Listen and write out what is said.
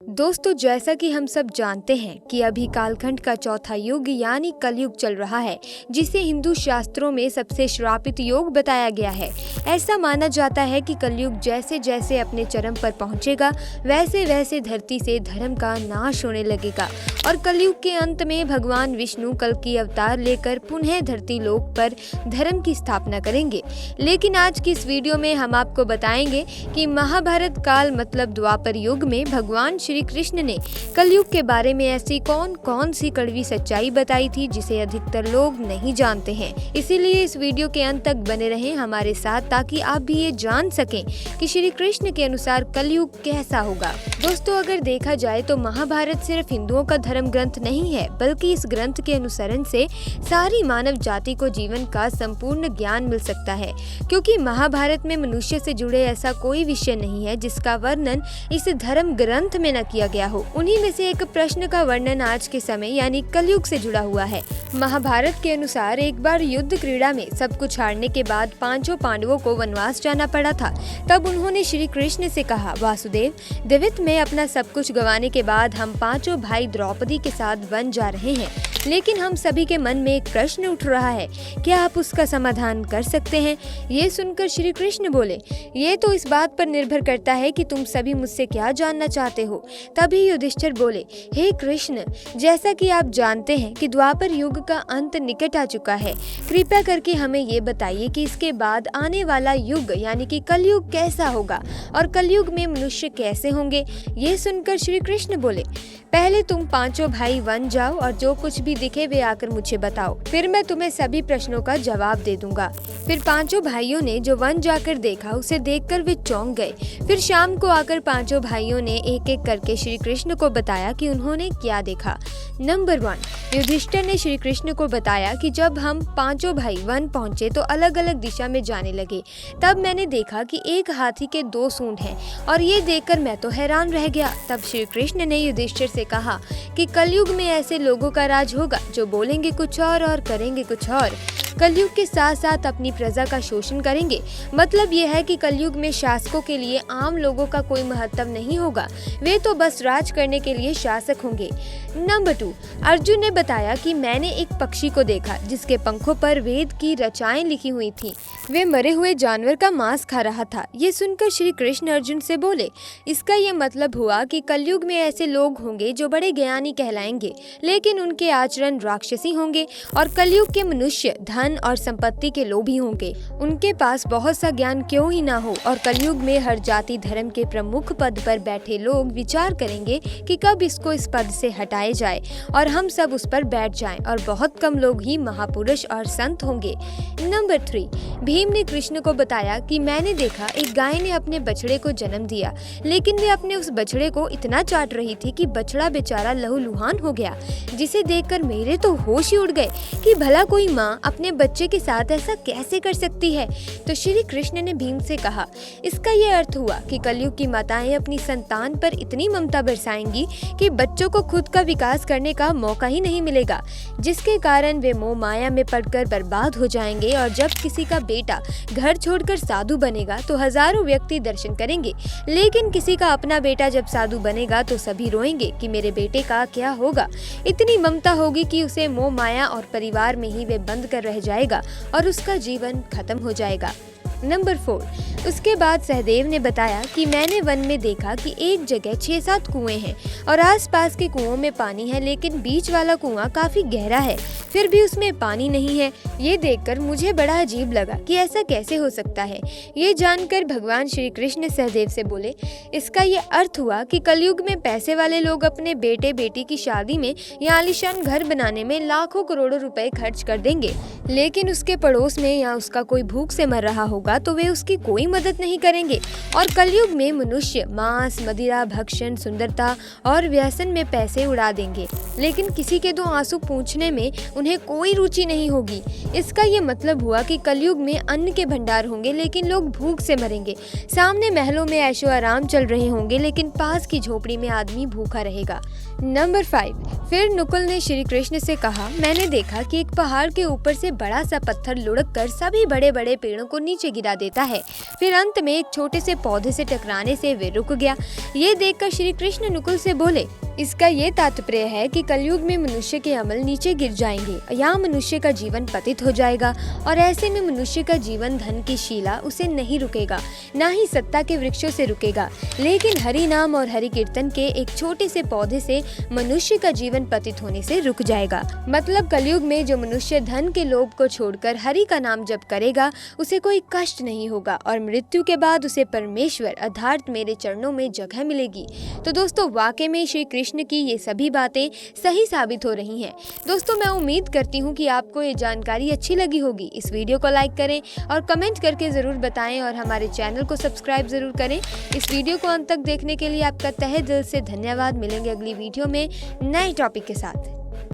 दोस्तों, जैसा कि हम सब जानते हैं कि अभी कालखंड का चौथा युग यानी कलयुग चल रहा है, जिसे हिंदू शास्त्रों में सबसे श्रापित योग बताया गया है। ऐसा माना जाता है कि कलयुग जैसे जैसे अपने चरम पर पहुंचेगा, वैसे वैसे धरती से धर्म का नाश होने लगेगा और कलयुग के अंत में भगवान विष्णु कल की अवतार लेकर पुनः धरती लोक पर धर्म की स्थापना करेंगे। लेकिन आज की इस वीडियो में हम आपको बताएंगे कि महाभारत काल मतलब द्वापर युग में भगवान श्री कृष्ण ने कलयुग के बारे में ऐसी कौन कौन सी कड़वी सच्चाई बताई थी जिसे अधिकतर लोग नहीं जानते हैं। इसीलिए इस वीडियो के अंत तक बने रहें हमारे साथ, ताकि आप भी ये जान सकें कि श्री कृष्ण के अनुसार कलयुग कैसा होगा। दोस्तों, अगर देखा जाए तो महाभारत सिर्फ हिंदुओं का धर्म ग्रंथ नहीं है, बल्कि इस ग्रंथ के अनुसरण से सारी मानव जाति को जीवन का संपूर्ण ज्ञान मिल सकता है, क्योंकि महाभारत में मनुष्य से जुड़े ऐसा कोई विषय नहीं है जिसका वर्णन इस धर्म ग्रंथ में न किया गया हो। उन्हीं में से एक प्रश्न का वर्णन आज के समय यानी कलयुग से जुड़ा हुआ है। महाभारत के अनुसार एक बार युद्ध क्रीड़ा में सब कुछ हारने के बाद पांचों पांडवों को वनवास जाना पड़ा था। तब उन्होंने श्री कृष्ण से कहा, वासुदेव, दिवित में अपना सब कुछ गंवाने के बाद हम पांचों भाई द्रौपदी के साथ वन जा रहे हैं, लेकिन हम सभी के मन में एक प्रश्न उठ रहा है, क्या आप उसका समाधान कर सकते हैं? ये सुनकर श्री कृष्ण बोले, ये तो इस बात पर निर्भर करता है कि तुम सभी मुझसे क्या जानना चाहते हो। तभी युधिष्ठिर बोले, हे कृष्ण, जैसा कि आप जानते हैं कि द्वापर युग का अंत निकट आ चुका है, कृपया करके हमें ये बताइए कि इसके बाद आने वाला युग यानी कि कलयुग कैसा होगा और कलयुग में मनुष्य कैसे होंगे। ये सुनकर श्री कृष्ण बोले, पहले तुम पांचों भाई वन जाओ और जो कुछ भी दिखे वे आकर मुझे बताओ, फिर मैं तुम्हें सभी प्रश्नों का जवाब दे दूंगा। फिर पांचों भाइयों ने जो वन जाकर देखा उसे देखकर वे चौंक गए। फिर शाम को आकर पांचों भाइयों ने एक एक करके श्री कृष्ण को बताया कि उन्होंने क्या देखा। नंबर 1, युधिष्ठिर ने श्री कृष्ण को बताया कि जब हम पांचों भाई वन पहुंचे तो अलग अलग दिशा में जाने लगे। तब मैंने देखा कि एक हाथी के 2 सूंड हैं और ये देखकर मैं तो हैरान रह गया। तब श्री कृष्ण ने युधिष्ठिर से कहा कि कलयुग में ऐसे लोगों का राज होगा जो बोलेंगे कुछ और करेंगे कुछ और। कलयुग के साथ साथ अपनी प्रजा का शोषण करेंगे। मतलब यह है कि कलयुग में शासकों के लिए आम लोगों का कोई महत्व नहीं होगा, वे तो बस राज करने के लिए शासक होंगे। नंबर 2, अर्जुन ने बताया कि मैंने एक पक्षी को देखा जिसके पंखों पर वेद की रचाएं लिखी हुई थी। वे मरे हुए जानवर का मांस खा रहा था। ये सुनकर श्री कृष्ण अर्जुन से बोले, इसका ये मतलब हुआ कि कलयुग में ऐसे लोग होंगे जो बड़े ज्ञानी कहलाएंगे, लेकिन उनके आचरण राक्षसी होंगे और कलयुग के मनुष्य धन और संपत्ति के लोभी होंगे। उनके पास बहुत सा ज्ञान क्यों ही ना हो और कलयुग में हर जाति धर्म के प्रमुख पद पर बैठे लोग विचार करेंगे कि कब इसको इस पद से हटाया जाए और हम सब उस पर बैठ जाएं और बहुत कम लोग ही महापुरुष और संत होंगे। नंबर 3, भीम ने कृष्ण को बताया कि मैंने देखा एक गाय ने अपने बछड़े को जन्म दिया, लेकिन वे अपने उस बछड़े को इतना चाट रही थी कि बछड़ा बेचारा लहूलुहान हो गया, जिसे देखकर मेरे तो होश ही उड़ गए कि भला कोई माँ अपने बच्चे के साथ ऐसा कैसे कर सकती है। तो श्री कृष्ण ने भीम से कहा, इसका ये अर्थ हुआ कि कलयुग की माताएं अपनी संतान पर इतनी ममता बरसाएंगी कि बच्चों को खुद का विकास करने का मौका ही नहीं मिलेगा, जिसके कारण वे मोह माया में पड़कर बर्बाद हो जाएंगे। और जब किसी का बेटा घर छोड़कर साधु बनेगा तो हजारों व्यक्ति दर्शन करेंगे, लेकिन किसी का अपना बेटा जब साधु बनेगा तो सभी रोएंगे कि मेरे बेटे का क्या होगा। इतनी ममता होगी कि उसे मोह माया और परिवार में ही वे बंद कर रह जाएगा और उसका जीवन खत्म हो जाएगा। नंबर 4, उसके बाद सहदेव ने बताया कि मैंने वन में देखा कि एक जगह 6-7 कुएं हैं और आसपास के कुओं में पानी है, लेकिन बीच वाला कुआं काफी गहरा है, फिर भी उसमें पानी नहीं है। ये देखकर मुझे बड़ा अजीब लगा कि ऐसा कैसे हो सकता है। ये जानकर भगवान श्री कृष्ण सहदेव से बोले, इसका ये अर्थ हुआ कि कलयुग में पैसे वाले लोग अपने बेटे बेटी की शादी में या आलीशान घर बनाने में लाखों करोड़ों रुपए खर्च कर देंगे, लेकिन उसके पड़ोस में या उसका कोई भूख से मर रहा होगा तो वे उसकी कोई मदद नहीं करेंगे। और कलयुग में मनुष्य मांस, मदिरा, भक्षण, सुंदरता और व्यसन में पैसे उड़ा देंगे, लेकिन किसी के 2 आंसू पूंछने में उन्हें कोई रुचि नहीं होगी। इसका ये मतलब हुआ कि कलयुग में अन्न के भंडार होंगे, लेकिन लोग भूख से मरेंगे। सामने महलों में ऐशो आराम चल रहे होंगे, लेकिन पास की झोपड़ी में आदमी भूखा रहेगा। नंबर 5, फिर नुकुल ने श्री कृष्ण से कहा, मैंने देखा कि एक पहाड़ के ऊपर से बड़ा सा पत्थर लुढ़क कर सभी बड़े बड़े पेड़ों को नीचे गिरा देता है। फिर अंत में एक छोटे से पौधे से टकराने से वे रुक गया। ये देखकर श्री कृष्ण नकुल से बोले, इसका ये तात्पर्य है कि कलयुग में मनुष्य के अमल नीचे गिर जाएंगे, यहाँ मनुष्य का जीवन पतित हो जाएगा और ऐसे में मनुष्य का जीवन धन की शीला उसे नहीं रुकेगा, ना ही सत्ता के वृक्षों से रुकेगा, लेकिन हरि नाम और हरि कीर्तन के एक छोटे से पौधे से मनुष्य का जीवन पतित होने से रुक जाएगा। मतलब कलयुग में जो मनुष्य धन के लोभ को छोड़कर हरि का नाम जप करेगा उसे कोई कष्ट नहीं होगा और मृत्यु के बाद उसे परमेश्वर अर्थात मेरे चरणों में जगह मिलेगी। तो दोस्तों वाकई में श्री कृष्ण की ये सभी बातें सही साबित हो रही हैं। दोस्तों मैं उम्मीद करती हूँ कि आपको ये जानकारी अच्छी लगी होगी। इस वीडियो को लाइक करें और कमेंट करके ज़रूर बताएं और हमारे चैनल को सब्सक्राइब ज़रूर करें। इस वीडियो को अंत तक देखने के लिए आपका तहे दिल से धन्यवाद। मिलेंगे अगली वीडियो में नए टॉपिक के साथ।